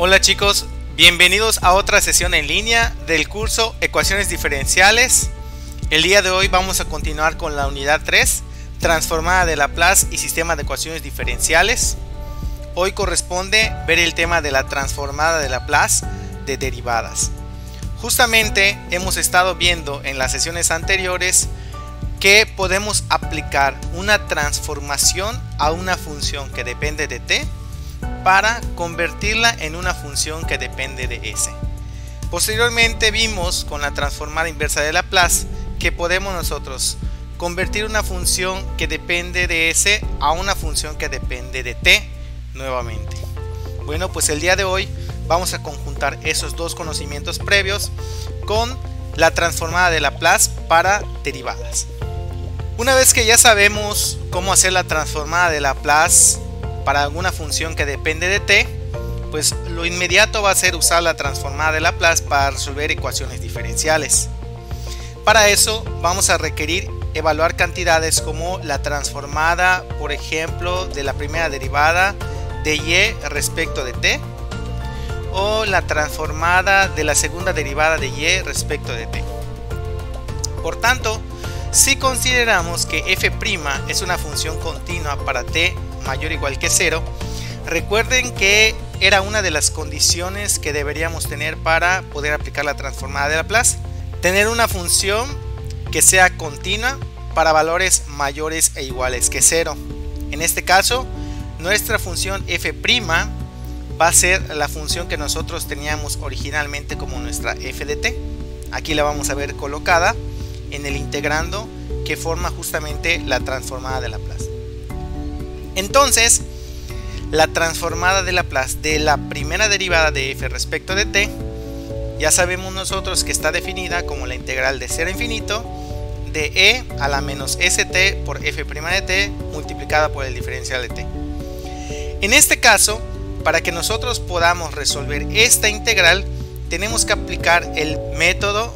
Hola chicos, bienvenidos a otra sesión en línea del curso Ecuaciones Diferenciales. El día de hoy vamos a continuar con la unidad 3, Transformada de Laplace y Sistema de Ecuaciones Diferenciales. Hoy corresponde ver el tema de la transformada de Laplace de derivadas. Justamente hemos estado viendo en las sesiones anteriores que podemos aplicar una transformación a una función que depende de t para convertirla en una función que depende de s. Posteriormente vimos con la transformada inversa de Laplace que podemos nosotros convertir una función que depende de s a una función que depende de t nuevamente. Bueno, pues el día de hoy vamos a conjuntar esos dos conocimientos previos con la transformada de Laplace para derivadas. Una vez que ya sabemos cómo hacer la transformada de Laplace para alguna función que depende de t, pues lo inmediato va a ser usar la transformada de Laplace para resolver ecuaciones diferenciales. Para eso vamos a requerir evaluar cantidades como la transformada, por ejemplo, de la primera derivada de y respecto de t, o la transformada de la segunda derivada de y respecto de t. Por tanto, si consideramos que f' es una función continua para t mayor o igual que 0, recuerden que era una de las condiciones que deberíamos tener para poder aplicar la transformada de Laplace: tener una función que sea continua para valores mayores e iguales que 0. En este caso, nuestra función f' va a ser la función que nosotros teníamos originalmente como nuestra f de t. Aquí la vamos a ver colocada en el integrando que forma justamente la transformada de Laplace. Entonces, la transformada de Laplace de la primera derivada de f respecto de t, ya sabemos nosotros que está definida como la integral de 0 a infinito de e a la menos st por f' de t multiplicada por el diferencial de t. En este caso, para que nosotros podamos resolver esta integral, tenemos que aplicar el método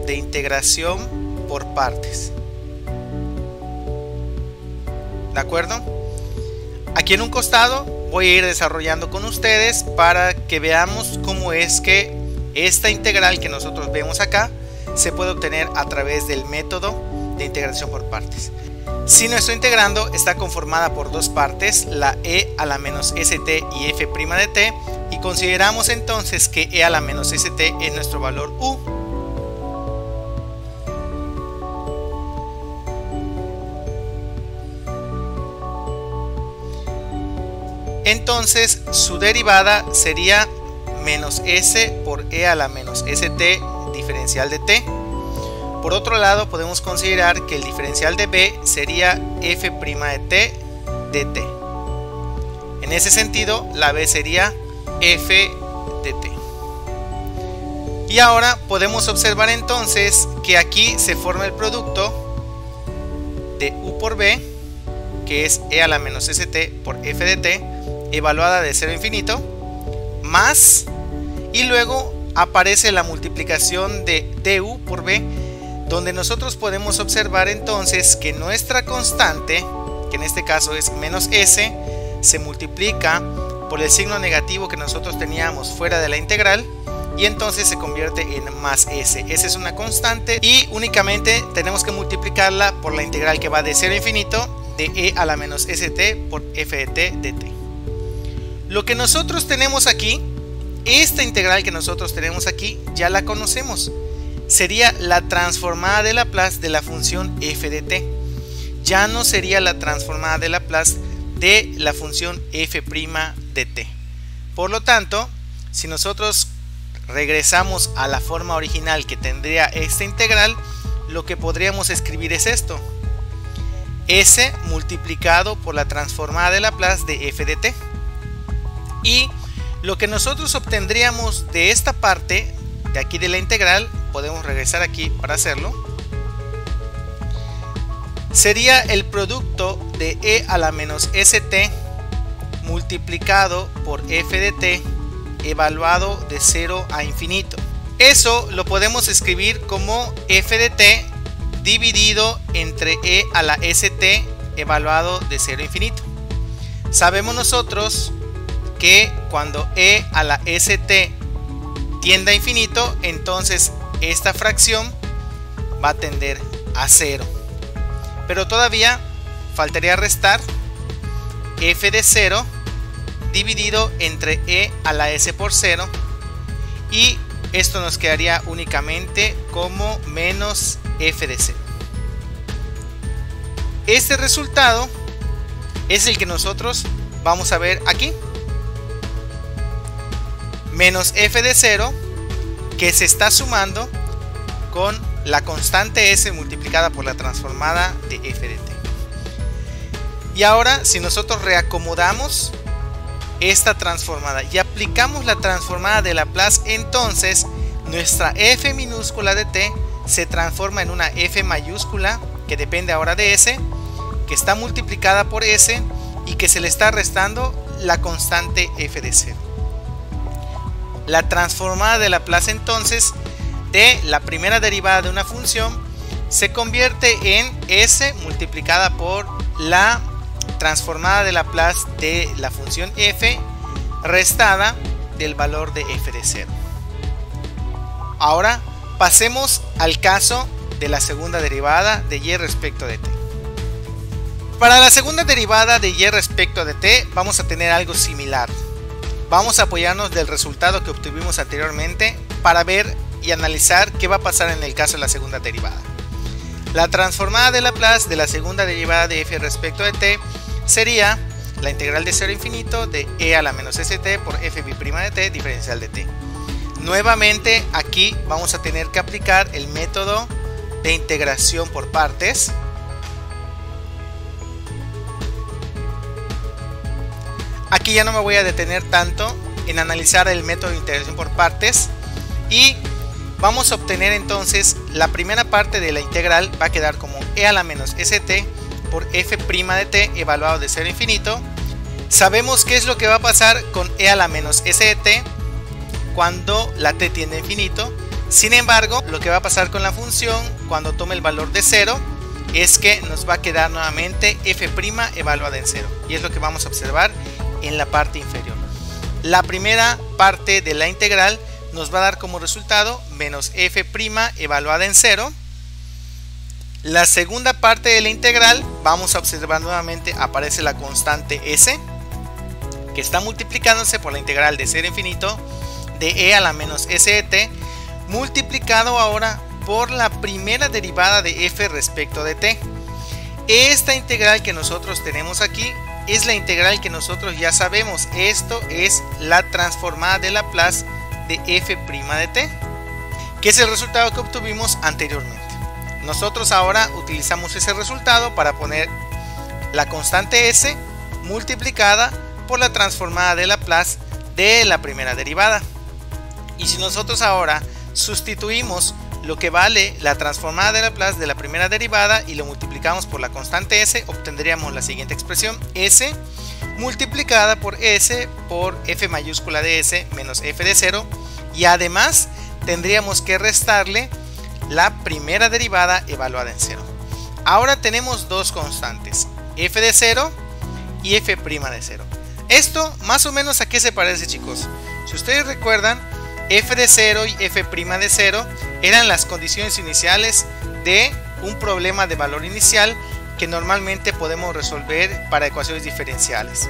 de integración por partes. ¿De acuerdo? Aquí en un costado voy a ir desarrollando con ustedes para que veamos cómo es que esta integral que nosotros vemos acá se puede obtener a través del método de integración por partes. Si nuestro integrando está conformada por dos partes, la e a la menos st y f' de t, y consideramos entonces que e a la menos st es nuestro valor u, entonces su derivada sería menos s por e a la menos st diferencial de t. Por otro lado, podemos considerar que el diferencial de b sería f' de t de t. En ese sentido, la b sería f de t. Y ahora podemos observar entonces que aquí se forma el producto de u por b, que es e a la menos st por f de t, evaluada de 0 a infinito, más, y luego aparece la multiplicación de du por b, donde nosotros podemos observar entonces que nuestra constante, que en este caso es menos s, se multiplica por el signo negativo que nosotros teníamos fuera de la integral, y entonces se convierte en más s. S es una constante y únicamente tenemos que multiplicarla por la integral que va de 0 a infinito de e a la menos st por f de t de t. Lo que nosotros tenemos aquí, esta integral que nosotros tenemos aquí, ya la conocemos. Sería la transformada de Laplace de la función f de t. Ya no sería la transformada de Laplace de la función f' de t. Por lo tanto, si nosotros regresamos a la forma original que tendría esta integral, lo que podríamos escribir es esto: s multiplicado por la transformada de Laplace de f de t. Y lo que nosotros obtendríamos de esta parte de aquí de la integral, podemos regresar aquí para hacerlo, sería el producto de e a la menos st multiplicado por f de t evaluado de 0 a infinito. Eso lo podemos escribir como f de t dividido entre e a la st evaluado de 0 a infinito. Sabemos nosotros que cuando e a la st tienda a infinito, entonces esta fracción va a tender a 0. Pero todavía faltaría restar f de 0 dividido entre e a la s por 0, y esto nos quedaría únicamente como menos f de 0. Este resultado es el que nosotros vamos a ver aquí. Menos f de 0 que se está sumando con la constante s multiplicada por la transformada de f de t. Y ahora, si nosotros reacomodamos esta transformada y aplicamos la transformada de Laplace, entonces nuestra f minúscula de t se transforma en una f mayúscula que depende ahora de s, que está multiplicada por s y que se le está restando la constante f de 0. La transformada de Laplace entonces de la primera derivada de una función se convierte en s multiplicada por la transformada de Laplace de la función f restada del valor de f de 0. Ahora pasemos al caso de la segunda derivada de y respecto de t. Para la segunda derivada de y respecto de t vamos a tener algo similar. Vamos a apoyarnos del resultado que obtuvimos anteriormente para ver y analizar qué va a pasar en el caso de la segunda derivada. La transformada de Laplace de la segunda derivada de f respecto de t sería la integral de 0 a infinito de e a la menos st por f' de t diferencial de t. Nuevamente aquí vamos a tener que aplicar el método de integración por partes. Aquí ya no me voy a detener tanto en analizar el método de integración por partes, y vamos a obtener entonces la primera parte de la integral va a quedar como e a la menos st por f' de t evaluado de 0 a infinito. Sabemos qué es lo que va a pasar con e a la menos st cuando la t tiende a infinito. Sin embargo, lo que va a pasar con la función cuando tome el valor de 0 es que nos va a quedar nuevamente f' evaluada en 0, y es lo que vamos a observar en la parte inferior. La primera parte de la integral nos va a dar como resultado menos f' evaluada en 0. La segunda parte de la integral vamos a observar nuevamente aparece la constante s, que está multiplicándose por la integral de 0 a infinito de e a la menos st, multiplicado ahora por la primera derivada de f respecto de t. Esta integral que nosotros tenemos aquí es la integral que nosotros ya sabemos. Esto es la transformada de Laplace de f' de t, que es el resultado que obtuvimos anteriormente. Nosotros ahora utilizamos ese resultado para poner la constante s multiplicada por la transformada de Laplace de la primera derivada. Y si nosotros ahora sustituimos lo que vale la transformada de Laplace de la primera derivada y lo multiplicamos por la constante s, obtendríamos la siguiente expresión: s multiplicada por s por f mayúscula de s menos f de 0, y además tendríamos que restarle la primera derivada evaluada en 0. Ahora tenemos dos constantes, f de 0 y f' de 0. Esto más o menos, ¿a qué se parece, chicos? Si ustedes recuerdan, f de 0 y f' de 0 eran las condiciones iniciales de un problema de valor inicial que normalmente podemos resolver para ecuaciones diferenciales.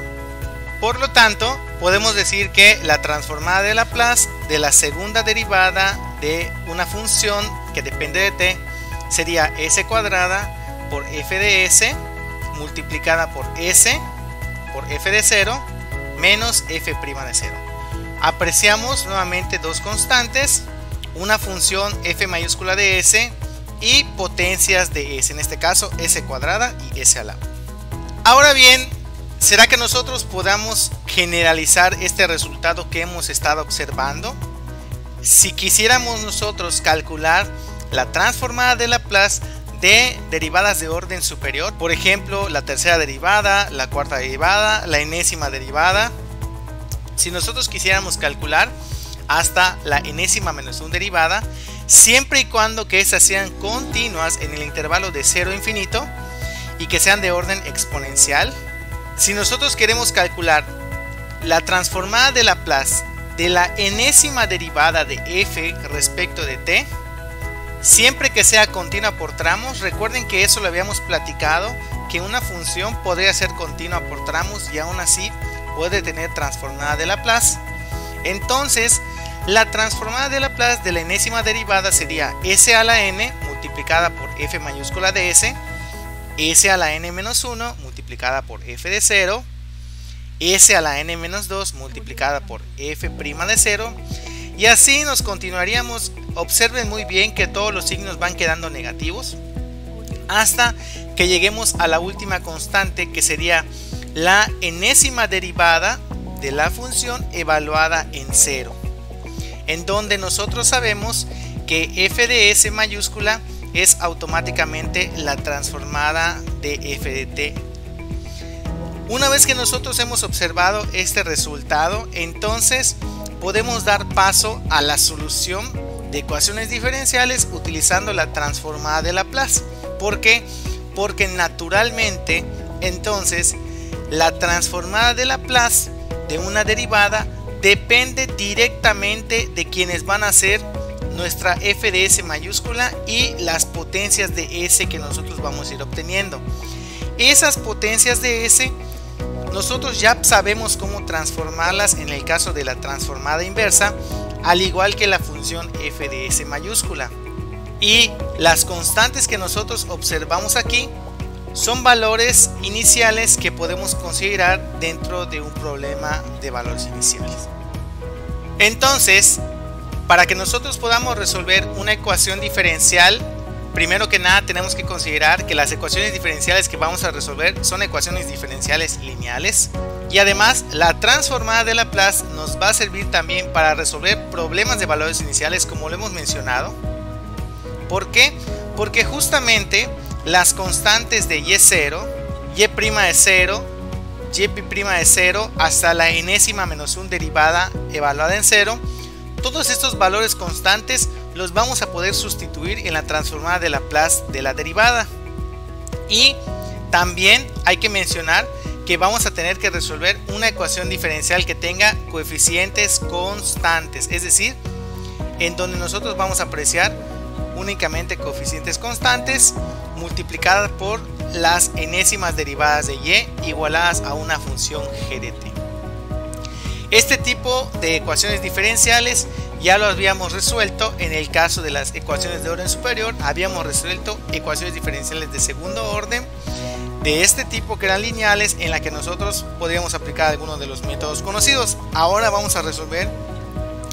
Por lo tanto, podemos decir que la transformada de Laplace de la segunda derivada de una función que depende de t sería s cuadrada por f de s multiplicada por s por f de 0 menos f' de 0. Apreciamos nuevamente dos constantes, una función f mayúscula de s y potencias de s, en este caso s cuadrada y s a la 1. Ahora bien, ¿será que nosotros podamos generalizar este resultado que hemos estado observando? Si quisiéramos nosotros calcular la transformada de Laplace de derivadas de orden superior, por ejemplo la tercera derivada, la cuarta derivada, la enésima derivada, si nosotros quisiéramos calcular hasta la enésima menos 1 derivada, siempre y cuando que estas sean continuas en el intervalo de 0 a infinito y que sean de orden exponencial, si nosotros queremos calcular la transformada de Laplace de la enésima derivada de f respecto de t, siempre que sea continua por tramos. Recuerden que eso lo habíamos platicado, que una función podría ser continua por tramos y aún así puede tener transformada de Laplace. Entonces, la transformada de Laplace de la enésima derivada sería s a la n multiplicada por f mayúscula de s, s a la n menos 1 multiplicada por f de 0, s a la n menos 2 multiplicada por f' de 0, y así nos continuaríamos. Observen muy bien que todos los signos van quedando negativos hasta que lleguemos a la última constante, que sería la enésima derivada de la función evaluada en 0, en donde nosotros sabemos que f de s mayúscula es automáticamente la transformada de f de t. Una vez que nosotros hemos observado este resultado, entonces podemos dar paso a la solución de ecuaciones diferenciales utilizando la transformada de Laplace. ¿Por qué? Porque naturalmente entonces la transformada de Laplace de una derivada depende directamente de quienes van a ser nuestra f de s mayúscula y las potencias de s que nosotros vamos a ir obteniendo. Esas potencias de s nosotros ya sabemos cómo transformarlas en el caso de la transformada inversa, al igual que la función f de s mayúscula. Y las constantes que nosotros observamos aquí son valores iniciales que podemos considerar dentro de un problema de valores iniciales. Entonces, para que nosotros podamos resolver una ecuación diferencial, primero que nada tenemos que considerar que las ecuaciones diferenciales que vamos a resolver son ecuaciones diferenciales lineales, y además la transformada de Laplace nos va a servir también para resolver problemas de valores iniciales, como lo hemos mencionado. ¿Por qué? Porque justamente las constantes de y0, y' de 0, y' de 0 hasta la enésima menos 1 derivada evaluada en 0, todos estos valores constantes los vamos a poder sustituir en la transformada de Laplace de la derivada. Y también hay que mencionar que vamos a tener que resolver una ecuación diferencial que tenga coeficientes constantes, es decir, en donde nosotros vamos a apreciar únicamente coeficientes constantes multiplicadas por las enésimas derivadas de y igualadas a una función g de t. Este tipo de ecuaciones diferenciales ya lo habíamos resuelto en el caso de las ecuaciones de orden superior. Habíamos resuelto ecuaciones diferenciales de segundo orden de este tipo, que eran lineales, en la que nosotros podríamos aplicar algunos de los métodos conocidos. Ahora vamos a resolver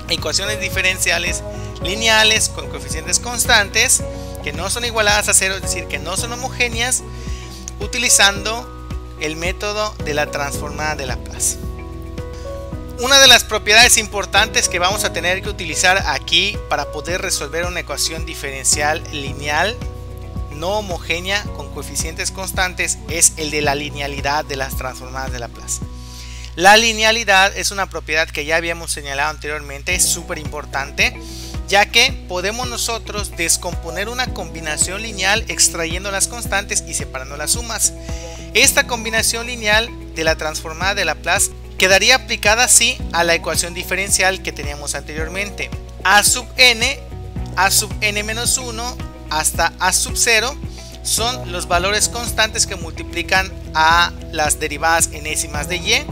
ecuaciones diferenciales lineales con coeficientes constantes que no son igualadas a 0, es decir, que no son homogéneas, utilizando el método de la transformada de Laplace. Una de las propiedades importantes que vamos a tener que utilizar aquí para poder resolver una ecuación diferencial lineal no homogénea con coeficientes constantes es el de la linealidad de las transformadas de Laplace. La linealidad es una propiedad que ya habíamos señalado anteriormente, es súper importante, ya que podemos nosotros descomponer una combinación lineal extrayendo las constantes y separando las sumas. Esta combinación lineal de la transformada de Laplace quedaría aplicada así a la ecuación diferencial que teníamos anteriormente. A sub n menos 1 hasta a sub 0 son los valores constantes que multiplican a las derivadas enésimas de y.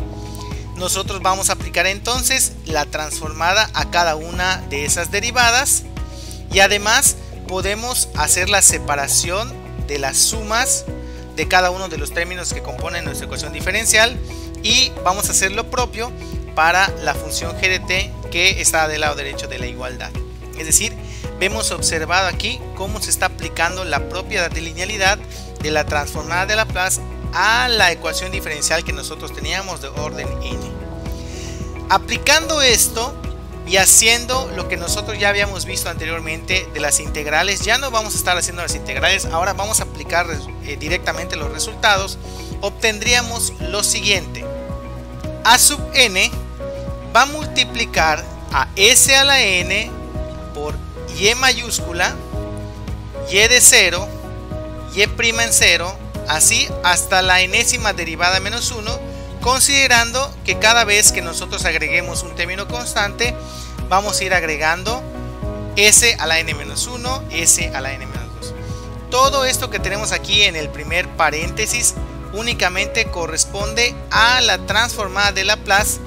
Nosotros vamos a aplicar entonces la transformada a cada una de esas derivadas, y además podemos hacer la separación de las sumas de cada uno de los términos que componen nuestra ecuación diferencial, y vamos a hacer lo propio para la función g de t, que está del lado derecho de la igualdad. Es decir, hemos observado aquí cómo se está aplicando la propiedad de linealidad de la transformada de Laplace a la ecuación diferencial que nosotros teníamos de orden n. Aplicando esto y haciendo lo que nosotros ya habíamos visto anteriormente de las integrales, ya no vamos a estar haciendo las integrales, ahora vamos a aplicar directamente los resultados. Obtendríamos lo siguiente: a sub n va a multiplicar a s a la n por y mayúscula, y de 0, y' en 0, así hasta la enésima derivada menos 1, considerando que cada vez que nosotros agreguemos un término constante, vamos a ir agregando s a la n-1, s a la n-2. Todo esto que tenemos aquí en el primer paréntesis únicamente corresponde a la transformada de Laplace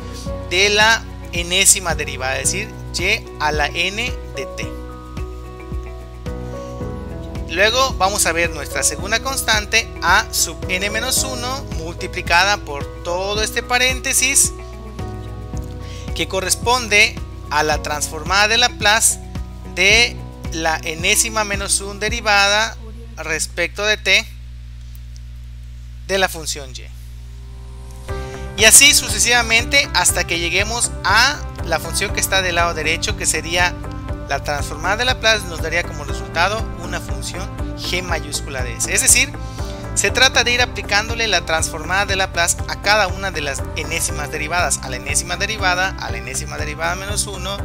de la enésima derivada, es decir, y a la n de t. Luego vamos a ver nuestra segunda constante, a sub n-1 multiplicada por todo este paréntesis, que corresponde a la transformada de Laplace de la enésima menos 1 derivada respecto de t de la función y. Y así sucesivamente hasta que lleguemos a la función que está del lado derecho, que sería la transformada de Laplace, nos daría como resultado una función g mayúscula de s. Es decir, se trata de ir aplicándole la transformada de Laplace a cada una de las enésimas derivadas, a la enésima derivada, a la enésima derivada menos 1,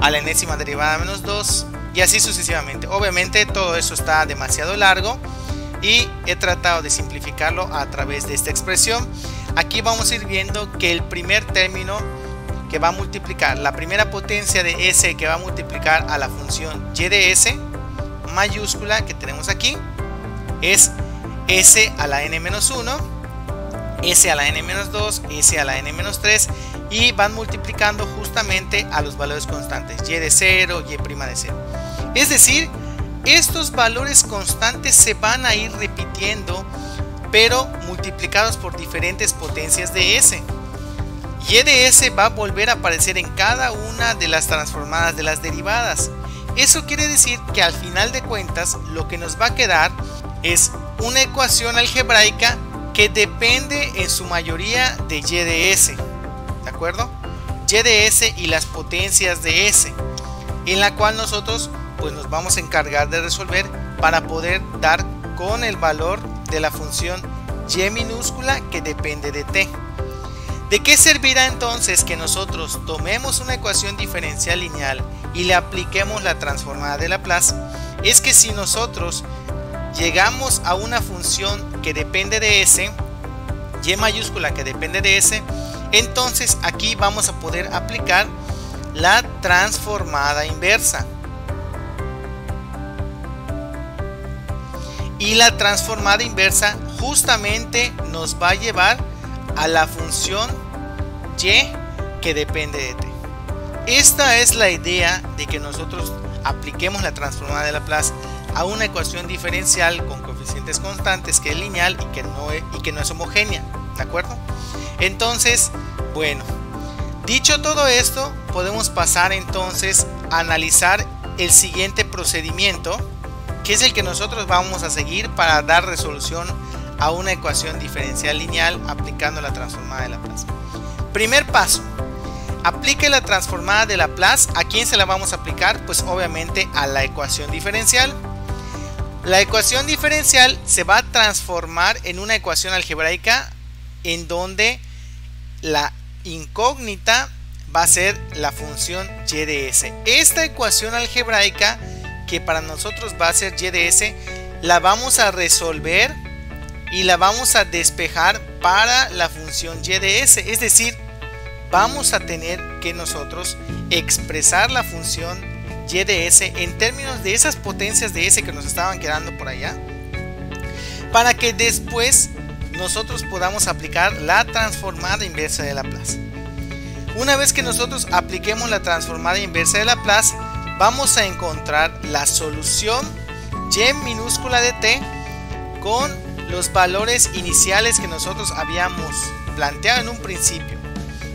a la enésima derivada menos 2 y así sucesivamente. Obviamente todo eso está demasiado largo y he tratado de simplificarlo a través de esta expresión. Aquí vamos a ir viendo que el primer término que va a multiplicar, la primera potencia de s que va a multiplicar a la función y de s mayúscula que tenemos aquí, es s a la n-1, s a la n-2, s a la n-3 y van multiplicando justamente a los valores constantes, y de 0, y' de 0. Es decir, estos valores constantes se van a ir repitiendo, pero multiplicados por diferentes potencias de s. Y de s va a volver a aparecer en cada una de las transformadas de las derivadas. Eso quiere decir que al final de cuentas lo que nos va a quedar es una ecuación algebraica que depende en su mayoría de y de s, ¿de acuerdo? Y de s y las potencias de s, en la cual nosotros pues nos vamos a encargar de resolver para poder dar con el valor de la función y minúscula que depende de t. ¿De qué servirá entonces que nosotros tomemos una ecuación diferencial lineal y le apliquemos la transformada de Laplace? Es que si nosotros llegamos a una función que depende de s, y mayúscula que depende de s, entonces aquí vamos a poder aplicar la transformada inversa. Y la transformada inversa justamente nos va a llevar a la función y que depende de t. Esta es la idea de que nosotros apliquemos la transformada de Laplace a una ecuación diferencial con coeficientes constantes que es lineal y que no es homogénea, ¿de acuerdo? Entonces, bueno, dicho todo esto, podemos pasar entonces a analizar el siguiente procedimiento, que es el que nosotros vamos a seguir para dar resolución a una ecuación diferencial lineal aplicando la transformada de Laplace. Primer paso, aplique la transformada de Laplace. ¿A quién se la vamos a aplicar? Pues obviamente a la ecuación diferencial. La ecuación diferencial se va a transformar en una ecuación algebraica en donde la incógnita va a ser la función y de s. Esta ecuación algebraica, que para nosotros va a ser y de s, la vamos a resolver y la vamos a despejar para la función y de s. Es decir, vamos a tener que nosotros expresar la función y de s en términos de esas potencias de s que nos estaban quedando por allá, para que después nosotros podamos aplicar la transformada inversa de Laplace. Una vez que nosotros apliquemos la transformada inversa de Laplace, vamos a encontrar la solución y minúscula de t con los valores iniciales que nosotros habíamos planteado en un principio.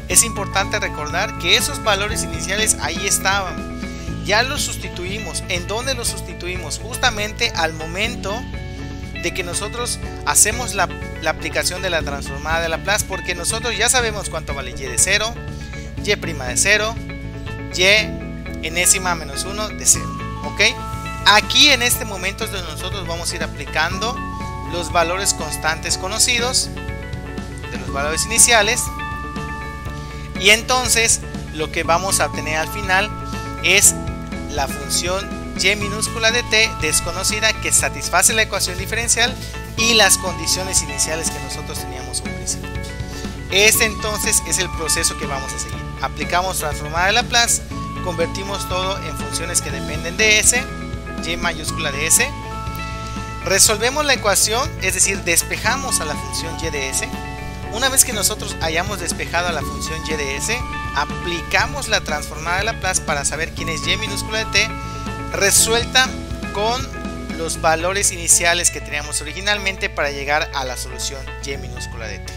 Es importante recordar que esos valores iniciales ahí estaban. Ya los sustituimos. ¿En dónde los sustituimos? Justamente al momento de que nosotros hacemos la aplicación de la transformada de Laplace, porque nosotros ya sabemos cuánto vale y de 0, y' de 0, y enésima menos 1 de 0. ¿Ok? Aquí en este momento es donde nosotros vamos a ir aplicando los valores constantes conocidos de los valores iniciales, y entonces lo que vamos a obtener al final es la función y minúscula de t desconocida que satisface la ecuación diferencial y las condiciones iniciales que nosotros teníamos al principio. Este entonces es el proceso que vamos a seguir. Aplicamos transformada de Laplace, convertimos todo en funciones que dependen de S, y mayúscula de S. Resolvemos la ecuación, es decir, despejamos a la función y de S. Una vez que nosotros hayamos despejado a la función y de S, aplicamos la transformada de Laplace para saber quién es y minúscula de t, resuelta con los valores iniciales que teníamos originalmente para llegar a la solución y minúscula de t.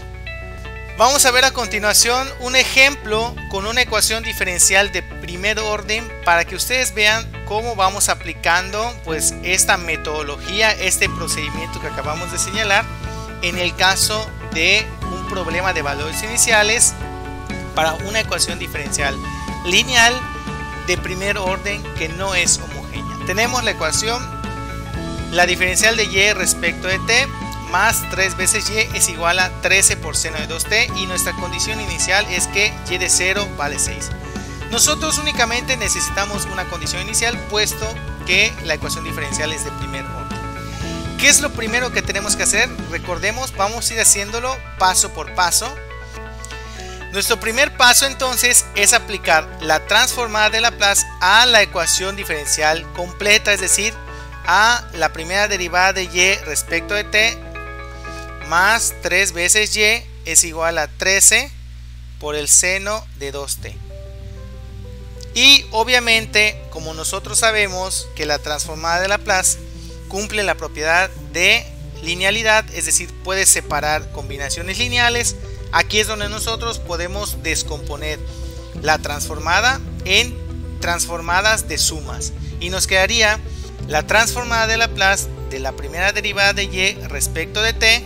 Vamos a ver a continuación un ejemplo con una ecuación diferencial de primer orden para que ustedes vean cómo vamos aplicando pues esta metodología, este procedimiento que acabamos de señalar en el caso de un problema de valores iniciales para una ecuación diferencial lineal de primer orden que no es homogénea. Tenemos la ecuación, la diferencial de y respecto de t más 3 veces y es igual a 13 por seno de 2t y nuestra condición inicial es que y de 0 vale 6. Nosotros únicamente necesitamos una condición inicial puesto que la ecuación diferencial es de primer orden. ¿Qué es lo primero que tenemos que hacer? Recordemos, vamos a ir haciéndolo paso por paso. Nuestro primer paso entonces es aplicar la transformada de Laplace a la ecuación diferencial completa, es decir, a la primera derivada de y respecto de t más 3 veces y es igual a 13 por el seno de 2t. Y obviamente, como nosotros sabemos que la transformada de Laplace cumple la propiedad de linealidad, es decir, puede separar combinaciones lineales, aquí es donde nosotros podemos descomponer la transformada en transformadas de sumas y nos quedaría la transformada de Laplace de la primera derivada de y respecto de t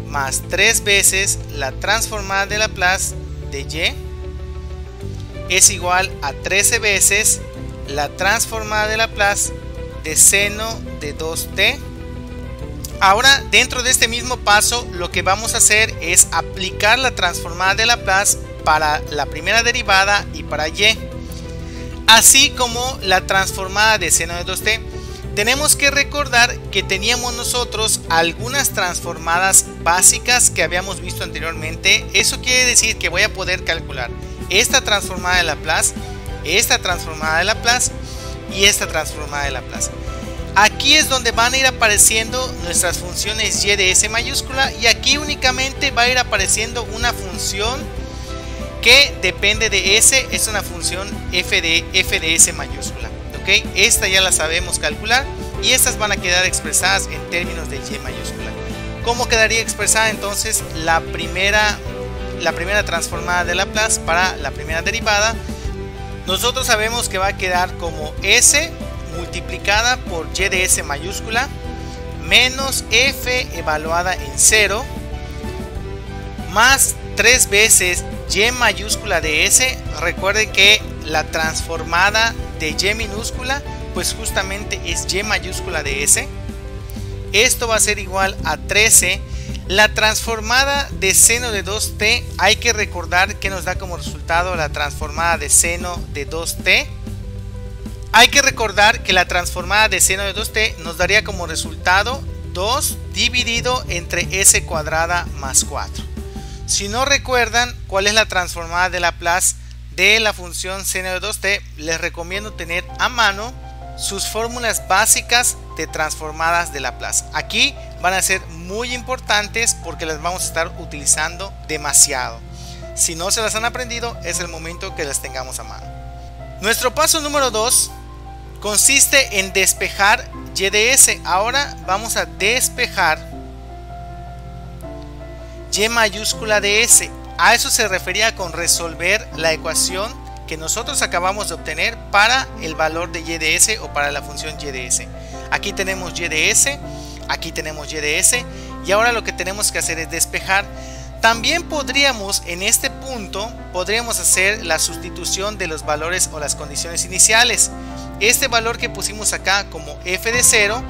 más 3 veces la transformada de Laplace de y es igual a 13 veces la transformada de Laplace de seno de 2t. Ahora, dentro de este mismo paso, lo que vamos a hacer es aplicar la transformada de Laplace para la primera derivada y para y, así como la transformada de seno de 2t. Tenemos que recordar que teníamos nosotros algunas transformadas básicas que habíamos visto anteriormente. Eso quiere decir que voy a poder calcular esta transformada de Laplace, esta transformada de Laplace y esta transformada de Laplace. Aquí es donde van a ir apareciendo nuestras funciones y de s mayúscula y aquí únicamente va a ir apareciendo una función que depende de s, es una función f de s mayúscula. ¿Okay? Esta ya la sabemos calcular y estas van a quedar expresadas en términos de y mayúscula. ¿Cómo quedaría expresada entonces la primera transformada de Laplace para la primera derivada? Nosotros sabemos que va a quedar como s multiplicada por y de s mayúscula menos f evaluada en 0 más 3 veces y mayúscula de s. Recuerden que la transformada de y minúscula pues justamente es y mayúscula de s. Esto va a ser igual a 13. La transformada de seno de 2t, hay que recordar que nos da como resultado la transformada de seno de 2t. Hay que recordar que la transformada de seno de 2t nos daría como resultado 2 dividido entre s cuadrada más 4. Si no recuerdan cuál es la transformada de Laplace de la función seno de 2t, les recomiendo tener a mano sus fórmulas básicas de transformadas de Laplace. Aquí van a ser muy importantes porque las vamos a estar utilizando demasiado. Si no se las han aprendido, es el momento que las tengamos a mano. Nuestro paso número 2 consiste en despejar y de s. Ahora vamos a despejar y mayúscula de s. A eso se refería con resolver la ecuación que nosotros acabamos de obtener para el valor de y de s o para la función y de s. Aquí tenemos y de s, aquí tenemos y de s y ahora lo que tenemos que hacer es despejar. También podríamos, en este punto, podríamos hacer la sustitución de los valores o las condiciones iniciales. Este valor que pusimos acá como f de 0,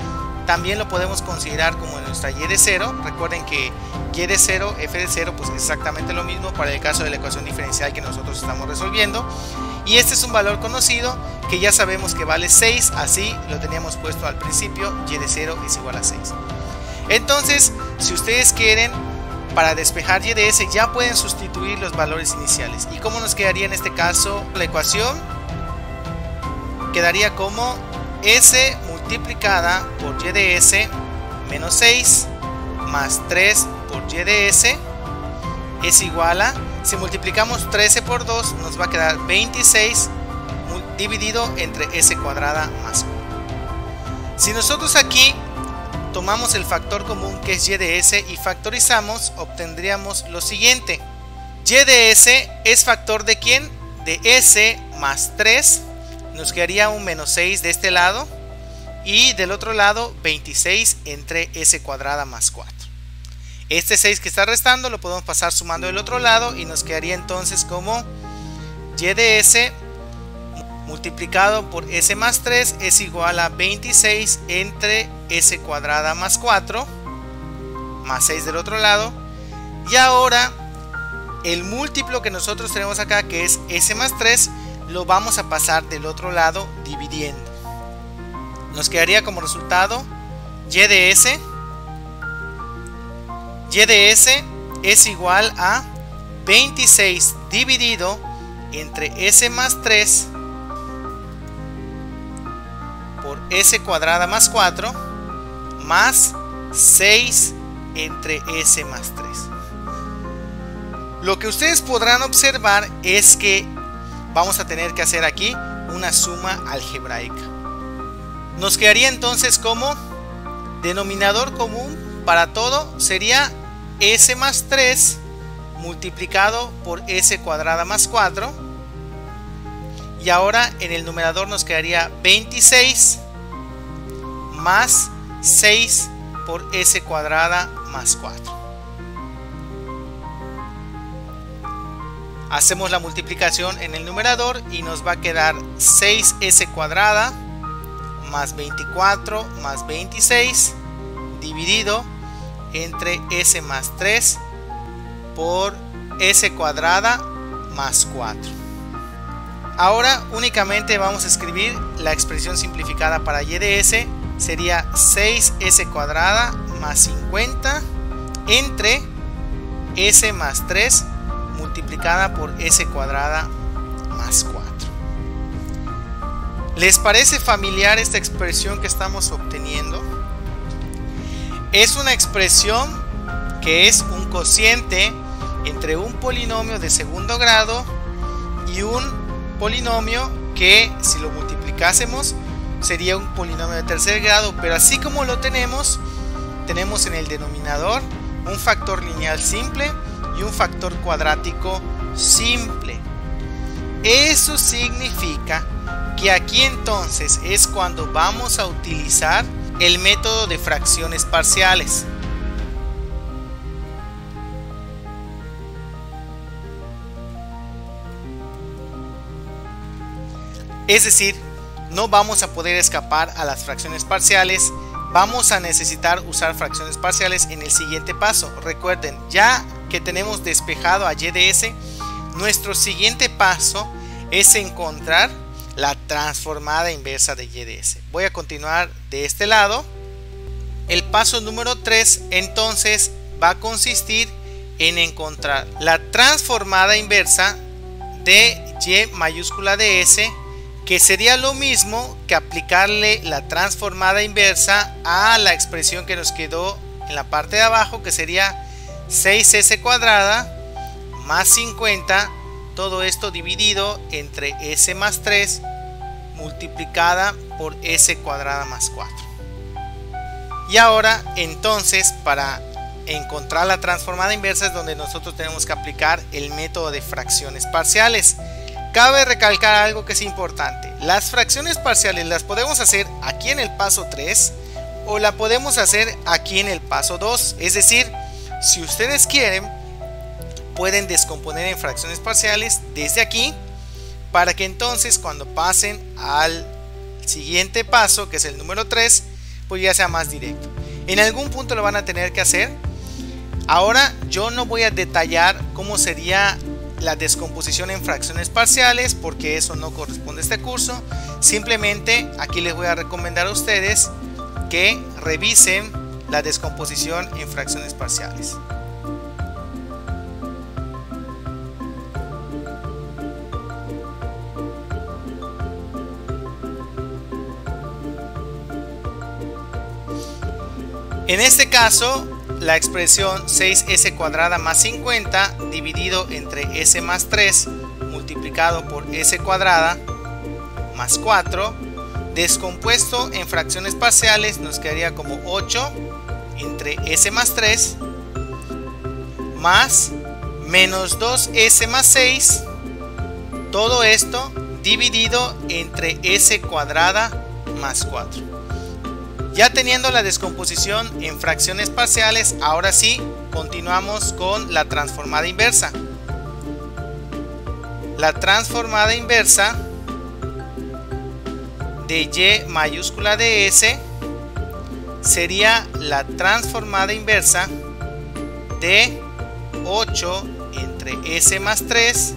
también lo podemos considerar como nuestra y de 0. Recuerden que y de 0, f de 0, pues es exactamente lo mismo para el caso de la ecuación diferencial que nosotros estamos resolviendo. Y este es un valor conocido que ya sabemos que vale 6, así lo teníamos puesto al principio, y de 0 es igual a 6. Entonces, si ustedes quieren, para despejar y de s ya pueden sustituir los valores iniciales. ¿Y cómo nos quedaría en este caso la ecuación? Quedaría como s multiplicada por y de s menos 6 más 3 por y de s es igual a, si multiplicamos 13 por 2 nos va a quedar 26 dividido entre s cuadrada más 1. Si nosotros aquí tomamos el factor común que es y de s y factorizamos, obtendríamos lo siguiente. Y de s es factor de ¿quién? De s más 3. Nos quedaría un menos 6 de este lado. Y del otro lado 26 entre s cuadrada más 4. Este 6 que está restando lo podemos pasar sumando del otro lado. Y nos quedaría entonces como y de s multiplicado por s más 3 es igual a 26 entre s cuadrada más 4 más 6 del otro lado. Y ahora el múltiplo que nosotros tenemos acá, que es s más 3, lo vamos a pasar del otro lado dividiendo. Nos quedaría como resultado y de s es igual a 26 dividido entre s más 3 por s cuadrada más 4 más 6 entre s más 3. Lo que ustedes podrán observar es que vamos a tener que hacer aquí una suma algebraica. Nos quedaría entonces como denominador común para todo sería s más 3 multiplicado por s cuadrada más 4. Y ahora en el numerador nos quedaría 26 más 6 por s cuadrada más 4. Hacemos la multiplicación en el numerador y nos va a quedar 6s cuadrada más 24 más 26 dividido entre s más 3 por s cuadrada más 4. Ahora únicamente vamos a escribir la expresión simplificada para y de s, sería 6s cuadrada más 50 entre s más 3 multiplicada por s cuadrada más 4. ¿Les parece familiar esta expresión que estamos obteniendo? Es una expresión que es un cociente entre un polinomio de segundo grado y un polinomio que si lo multiplicásemos sería un polinomio de tercer grado, pero así como lo tenemos en el denominador un factor lineal simple y un factor cuadrático simple. Eso significa que aquí entonces es cuando vamos a utilizar el método de fracciones parciales. Es decir, no vamos a poder escapar a las fracciones parciales. Vamos a necesitar usar fracciones parciales en el siguiente paso. Recuerden, ya que tenemos despejado a y de s, nuestro siguiente paso es encontrar la transformada inversa de y de s. Voy a continuar de este lado. El paso número 3 entonces va a consistir en encontrar la transformada inversa de y mayúscula de s, que sería lo mismo que aplicarle la transformada inversa a la expresión que nos quedó en la parte de abajo, que sería 6s cuadrada más 50, todo esto dividido entre s más 3 multiplicada por s cuadrada más 4. Y ahora entonces para encontrar la transformada inversa es donde nosotros tenemos que aplicar el método de fracciones parciales. Cabe recalcar algo que es importante. Las fracciones parciales las podemos hacer aquí en el paso 3 o la podemos hacer aquí en el paso 2. Es decir, si ustedes quieren, pueden descomponer en fracciones parciales desde aquí para que entonces cuando pasen al siguiente paso, que es el número 3, pues ya sea más directo. En algún punto lo van a tener que hacer. Ahora yo no voy a detallar cómo sería la descomposición en fracciones parciales porque eso no corresponde a este curso. Simplemente aquí les voy a recomendar a ustedes que revisen la descomposición en fracciones parciales. En este caso, la expresión 6s cuadrada más 50 dividido entre s más 3 multiplicado por s cuadrada más 4 descompuesto en fracciones parciales nos quedaría como 8 entre s más 3 más menos 2s más 6, todo esto dividido entre s cuadrada más 4. Ya teniendo la descomposición en fracciones parciales, ahora sí continuamos con la transformada inversa. La transformada inversa de y mayúscula de s sería la transformada inversa de 8 entre s más 3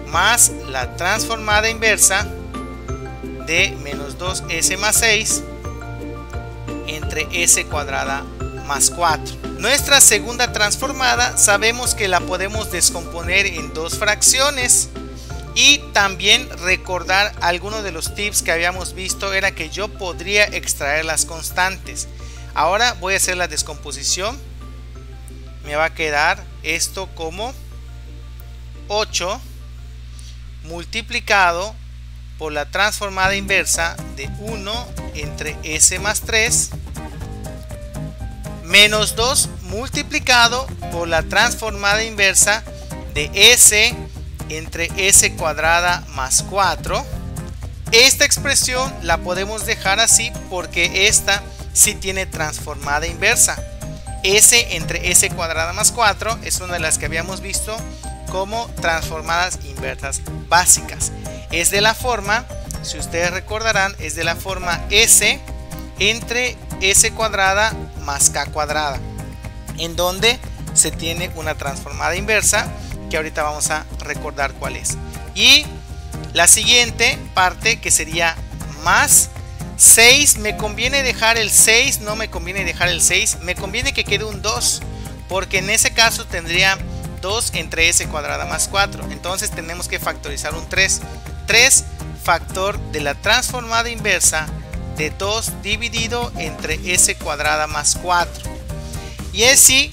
más la transformada inversa de menos 2s más 6 entre s cuadrada más 4. Nuestra segunda transformada sabemos que la podemos descomponer en dos fracciones, y también recordar algunos de los tips que habíamos visto era que yo podría extraer las constantes. Ahora voy a hacer la descomposición. Me va a quedar esto como 8 multiplicado por la transformada inversa de 1 entre s más 3 menos 2 multiplicado por la transformada inversa de s entre s cuadrada más 4. Esta expresión la podemos dejar así porque esta sí tiene transformada inversa. S entre s cuadrada más 4 es una de las que habíamos visto como transformadas inversas básicas. Es de la forma, si ustedes recordarán, es de la forma s entre s cuadrada más k cuadrada, en donde se tiene una transformada inversa que ahorita vamos a recordar cuál es. Y la siguiente parte, que sería más 6, me conviene dejar el 6, no me conviene dejar el 6, me conviene que quede un 2, porque en ese caso tendría 2 entre s cuadrada más 4, entonces tenemos que factorizar un 3. 3 factor de la transformada inversa de 2 dividido entre s cuadrada más 4. Y así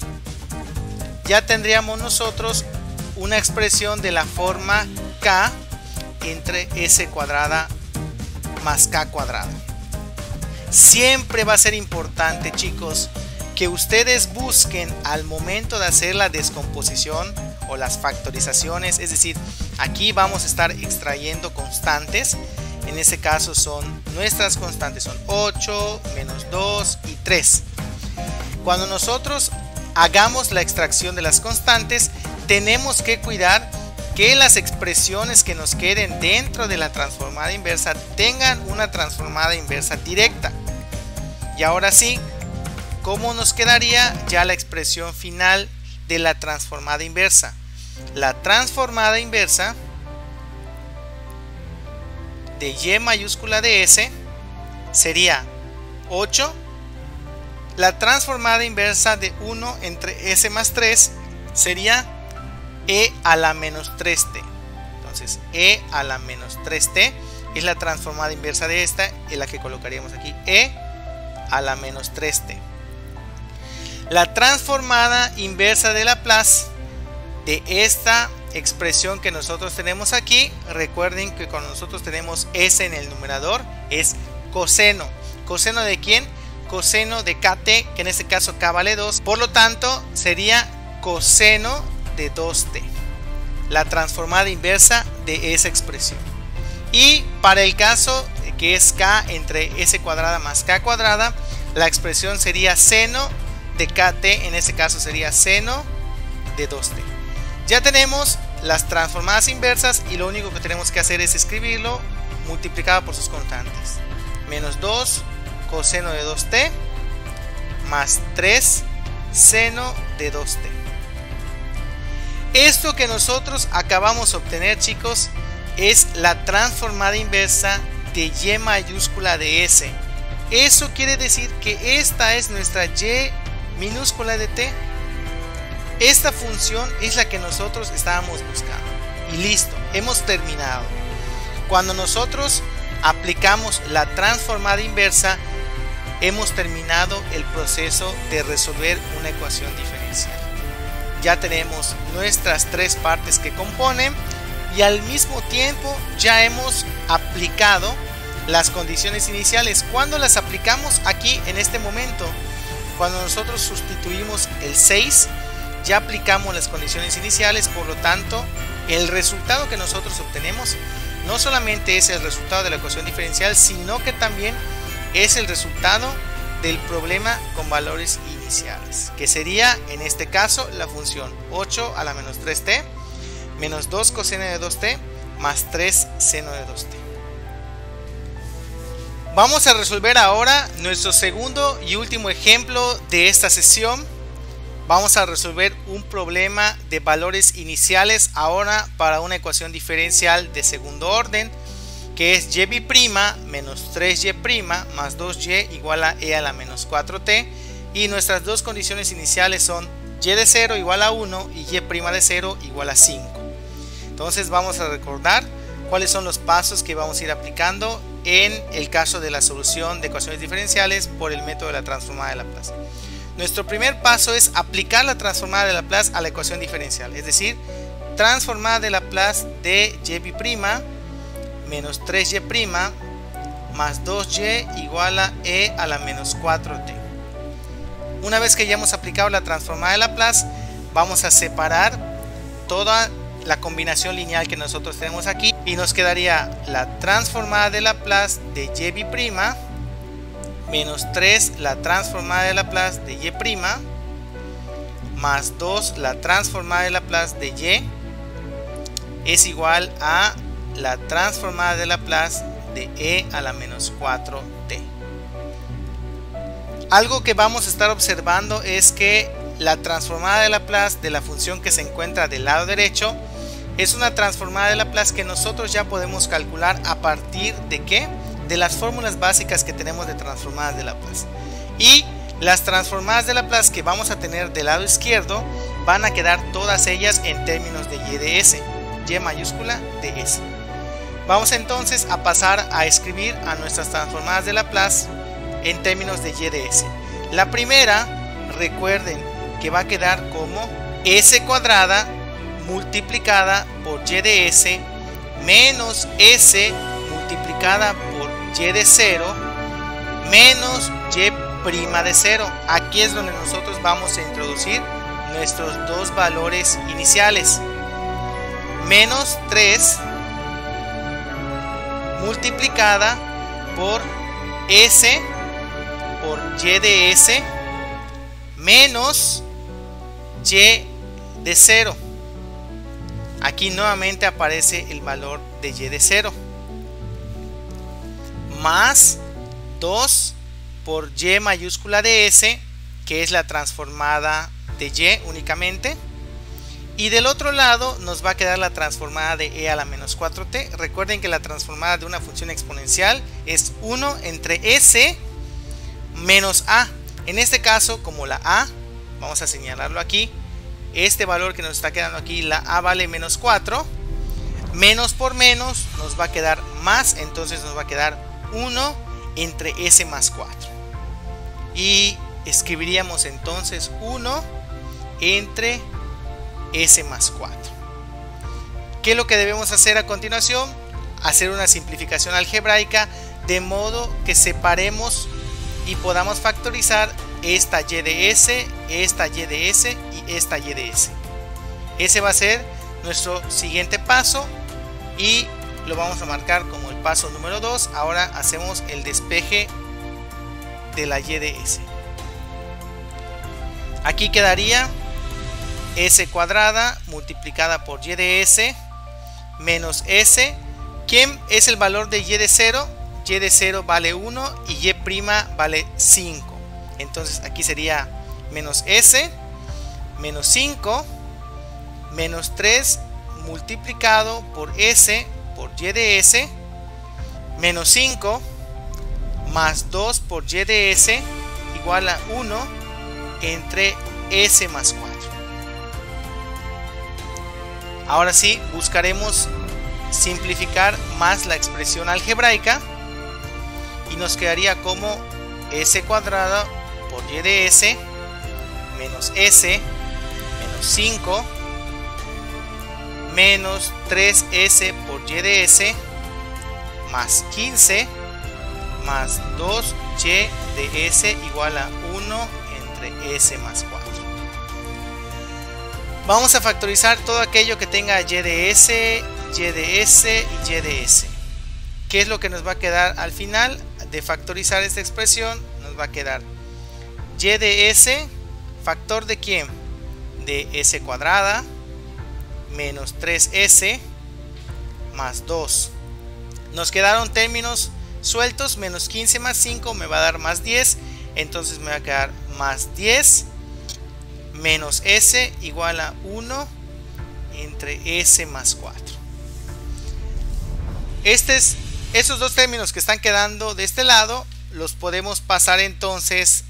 ya tendríamos nosotros una expresión de la forma k entre s cuadrada más k cuadrada. Siempre va a ser importante, chicos, que ustedes busquen al momento de hacer la descomposición o las factorizaciones, es decir, aquí vamos a estar extrayendo constantes. En este caso nuestras constantes son 8, menos 2 y 3. Cuando nosotros hagamos la extracción de las constantes, tenemos que cuidar que las expresiones que nos queden dentro de la transformada inversa tengan una transformada inversa directa. Y ahora sí, ¿cómo nos quedaría ya la expresión final de la transformada inversa? La transformada inversa de y mayúscula de s sería 8. La transformada inversa de 1 entre s más 3 sería e a la menos 3t. Entonces e a la menos 3t es la transformada inversa de esta, en la que colocaríamos aquí e a la menos 3t. La transformada inversa de Laplace de esta expresión que nosotros tenemos aquí, recuerden que cuando nosotros tenemos s en el numerador es coseno. ¿Coseno de quién? Coseno de kt, que en este caso k vale 2, por lo tanto sería coseno de 2t, la transformada inversa de esa expresión. Y para el caso que es k entre s cuadrada más k cuadrada, la expresión sería seno de kt, en este caso sería seno de 2t. Ya tenemos las transformadas inversas y lo único que tenemos que hacer es escribirlo multiplicado por sus constantes. Menos 2 coseno de 2t más 3 seno de 2t. Esto que nosotros acabamos de obtener, chicos, es la transformada inversa de y mayúscula de s. Eso quiere decir que esta es nuestra y minúscula de t. Esta función es la que nosotros estábamos buscando. Y listo, hemos terminado. Cuando nosotros aplicamos la transformada inversa, hemos terminado el proceso de resolver una ecuación diferencial. Ya tenemos nuestras tres partes que componen y al mismo tiempo ya hemos aplicado las condiciones iniciales. ¿Cuándo las aplicamos? Aquí en este momento, cuando nosotros sustituimos el 6, ya aplicamos las condiciones iniciales. Por lo tanto, el resultado que nosotros obtenemos no solamente es el resultado de la ecuación diferencial, sino que también es el resultado del problema con valores iniciales, que sería en este caso la función 8 a la menos 3t menos 2 coseno de 2t más 3 seno de 2t. Vamos a resolver ahora nuestro segundo y último ejemplo de esta sesión. Vamos a resolver un problema de valores iniciales ahora para una ecuación diferencial de segundo orden, que es y' menos 3y' más 2y igual a e a la menos 4t, y nuestras dos condiciones iniciales son y de 0 igual a 1 y y' de 0 igual a 5. Entonces vamos a recordar cuáles son los pasos que vamos a ir aplicando en el caso de la solución de ecuaciones diferenciales por el método de la transformada de Laplace. Nuestro primer paso es aplicar la transformada de Laplace a la ecuación diferencial, es decir, transformada de Laplace de y' menos 3y' más 2y igual a e a la menos 4t. Una vez que ya hemos aplicado la transformada de Laplace, vamos a separar toda la combinación lineal que nosotros tenemos aquí y nos quedaría la transformada de Laplace de y' menos 3 la transformada de Laplace de y' más 2 la transformada de Laplace de y es igual a la transformada de Laplace de e a la menos 4t. Algo que vamos a estar observando es que la transformada de Laplace de la función que se encuentra del lado derecho es una transformada de Laplace que nosotros ya podemos calcular a partir de ¿qué? De las fórmulas básicas que tenemos de transformadas de Laplace. Y las transformadas de Laplace que vamos a tener del lado izquierdo van a quedar todas ellas en términos de y de s, y mayúscula de s. Vamos entonces a pasar a escribir a nuestras transformadas de Laplace en términos de y de s. La primera, recuerden que va a quedar como s cuadrada multiplicada por y de s menos s multiplicada por y de 0 menos y' de 0. Aquí es donde nosotros vamos a introducir nuestros dos valores iniciales. Menos 3 multiplicada por s por y de s menos y de 0. Aquí nuevamente aparece el valor de y de 0 más 2 por y mayúscula de s, que es la transformada de y únicamente, y del otro lado nos va a quedar la transformada de e a la menos 4t. Recuerden que la transformada de una función exponencial es 1 entre s menos a. En este caso, como la a, vamos a señalarlo aquí, este valor que nos está quedando aquí, la a vale menos 4, menos por menos nos va a quedar más, entonces nos va a quedar 1 entre s más 4. Y escribiríamos entonces 1 entre s más 4. ¿Qué es lo que debemos hacer a continuación? Hacer una simplificación algebraica de modo que separemos y podamos factorizar esta y de s, esta y de s y esta y de s. Ese va a ser nuestro siguiente paso y lo vamos a marcar como el paso número 2. Ahora hacemos el despeje de la y de s. Aquí quedaría s cuadrada multiplicada por y de s menos s. ¿Quién es el valor de y de 0? Y de 0 vale 1 y y' vale 5. Entonces aquí sería menos s menos 5 menos 3 multiplicado por s por y de s menos 5 más 2 por y de s igual a 1 entre s más 4. Ahora sí, buscaremos simplificar más la expresión algebraica y nos quedaría como s cuadrado por y de s menos s menos 5 menos 3s por y de s más 15 más 2y de s igual a 1 entre s más 4. Vamos a factorizar todo aquello que tenga y de s, y de s y y de s. ¿Qué es lo que nos va a quedar al final de factorizar esta expresión? Nos va a quedar y de s, ¿factor de quién? De s cuadrada menos 3s más 2. Nos quedaron términos sueltos, menos 15 más 5 me va a dar más 10, entonces me va a quedar más 10 menos s igual a 1 entre s más 4. Esos dos términos que están quedando de este lado los podemos pasar entonces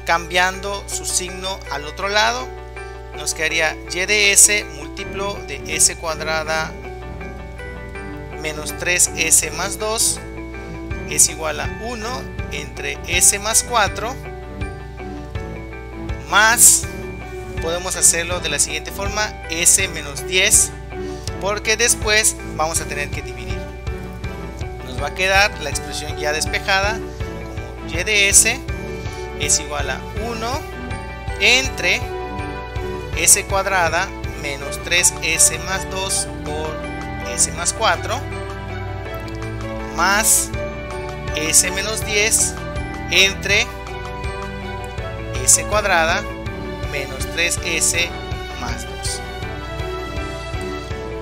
cambiando su signo al otro lado. Nos quedaría y de s múltiplo de s cuadrada menos 3s más 2 es igual a 1 entre s más 4 más, podemos hacerlo de la siguiente forma, s menos 10, porque después vamos a tener que dividir. Nos va a quedar la expresión ya despejada como y de s es igual a 1 entre s cuadrada menos 3s más 2 por s más 4 más s menos 10 entre s cuadrada menos 3s más 2.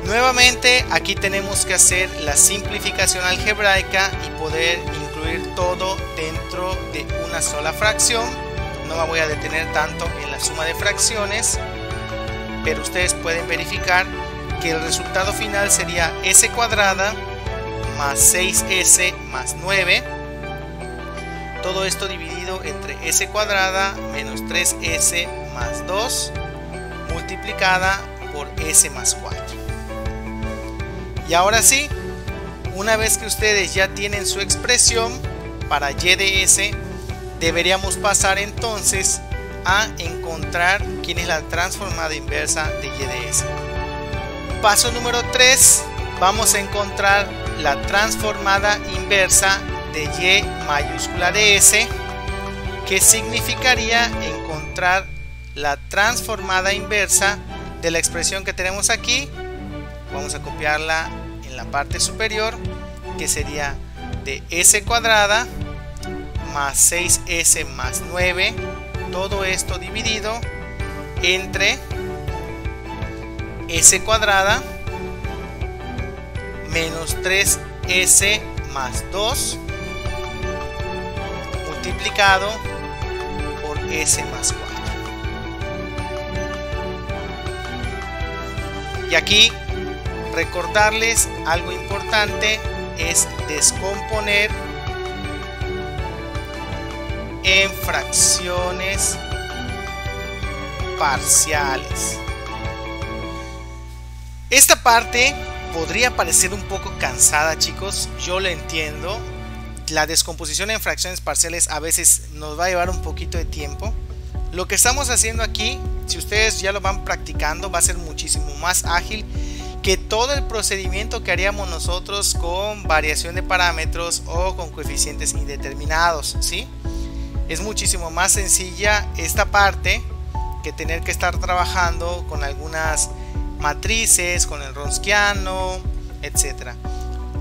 Nuevamente aquí tenemos que hacer la simplificación algebraica y poder incluir todo dentro de una sola fracción. No me voy a detener tanto en la suma de fracciones, pero ustedes pueden verificar que el resultado final sería s cuadrada más 6s más 9. Todo esto dividido entre s cuadrada menos 3s más 2 multiplicada por s más 4. Y ahora sí, una vez que ustedes ya tienen su expresión para y de s, deberíamos pasar entonces a encontrar quién es la transformada inversa de y de s. Paso número 3, vamos a encontrar la transformada inversa de y mayúscula de s, que significaría encontrar la transformada inversa de la expresión que tenemos aquí. Vamos a copiarla en la parte superior, que sería de s cuadrada más 6s más 9, todo esto dividido entre s cuadrada menos 3s más 2 multiplicado por s más 4. Y aquí recordarles algo importante es descomponer en fracciones parciales. Esta parte podría parecer un poco cansada, chicos, yo lo entiendo. La descomposición en fracciones parciales a veces nos va a llevar un poquito de tiempo. Lo que estamos haciendo aquí, si ustedes ya lo van practicando, va a ser muchísimo más ágil que todo el procedimiento que haríamos nosotros con variación de parámetros o con coeficientes indeterminados, ¿sí? Es muchísimo más sencilla esta parte que tener que estar trabajando con algunas matrices, con el Wronskiano, etc.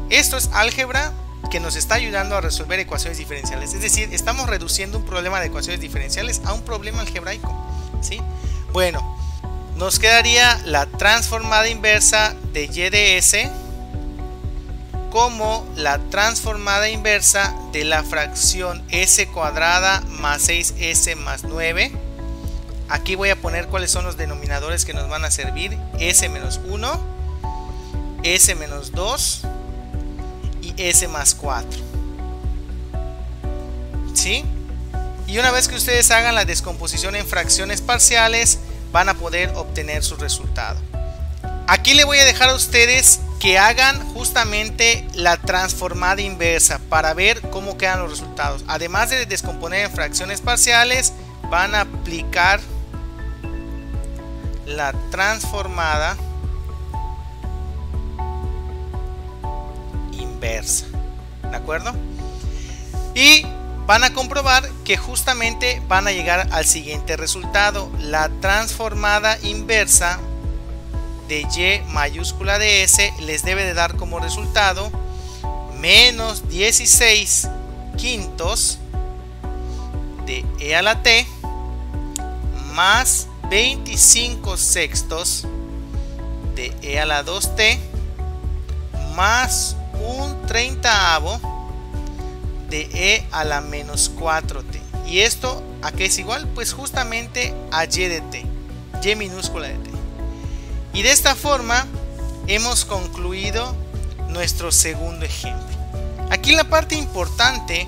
Esto es álgebra que nos está ayudando a resolver ecuaciones diferenciales, es decir, estamos reduciendo un problema de ecuaciones diferenciales a un problema algebraico, ¿sí? Bueno, nos quedaría la transformada inversa de y de s como la transformada inversa de la fracción s cuadrada más 6s más 9. Aquí voy a poner cuáles son los denominadores que nos van a servir: s menos 1, s menos 2 y s más 4. ¿sí? Y una vez que ustedes hagan la descomposición en fracciones parciales, van a poder obtener su resultado. Aquí le voy a dejar a ustedes que hagan justamente la transformada inversa para ver cómo quedan los resultados. Además de descomponer en fracciones parciales, van a aplicar la transformada inversa, ¿de acuerdo? Y van a comprobar que justamente van a llegar al siguiente resultado. La transformada inversa de y mayúscula de s les debe de dar como resultado menos 16 quintos de e a la t más 25 sextos de e a la 2t más un treintavo de e a la menos 4t. ¿Y esto a qué es igual? Pues justamente a y de t, y minúscula de t. Y de esta forma hemos concluido nuestro segundo ejemplo. Aquí la parte importante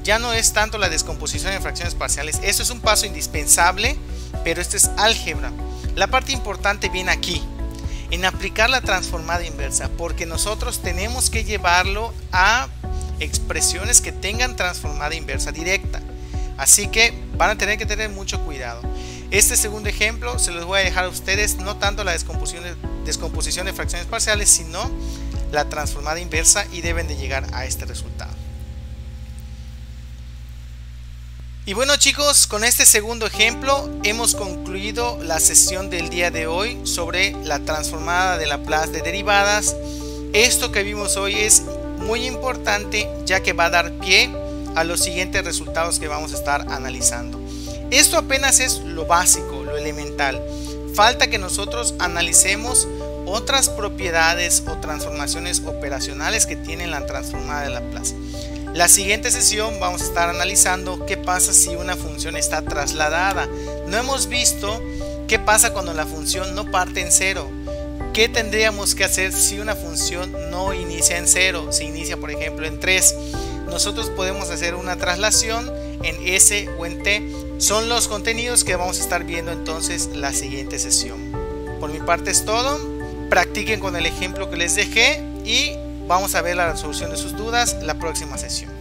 ya no es tanto la descomposición en fracciones parciales. Eso es un paso indispensable, pero esto es álgebra. La parte importante viene aquí, en aplicar la transformada inversa, porque nosotros tenemos que llevarlo a expresiones que tengan transformada inversa directa. Así que van a tener que tener mucho cuidado. Este segundo ejemplo se los voy a dejar a ustedes, no tanto la descomposición de fracciones parciales, sino la transformada inversa, y deben de llegar a este resultado. Y bueno chicos, con este segundo ejemplo hemos concluido la sesión del día de hoy sobre la transformada de Laplace de derivadas. Esto que vimos hoy es muy importante, ya que va a dar pie a los siguientes resultados que vamos a estar analizando. Esto apenas es lo básico, lo elemental. Falta que nosotros analicemos otras propiedades o transformaciones operacionales que tiene la transformada de Laplace. La siguiente sesión vamos a estar analizando qué pasa si una función está trasladada. No hemos visto qué pasa cuando la función no parte en cero. ¿Qué tendríamos que hacer si una función no inicia en 0? Si inicia por ejemplo en 3. Nosotros podemos hacer una traslación en S o en T. Son los contenidos que vamos a estar viendo entonces la siguiente sesión. Por mi parte es todo. Practiquen con el ejemplo que les dejé y vamos a ver la resolución de sus dudas la próxima sesión.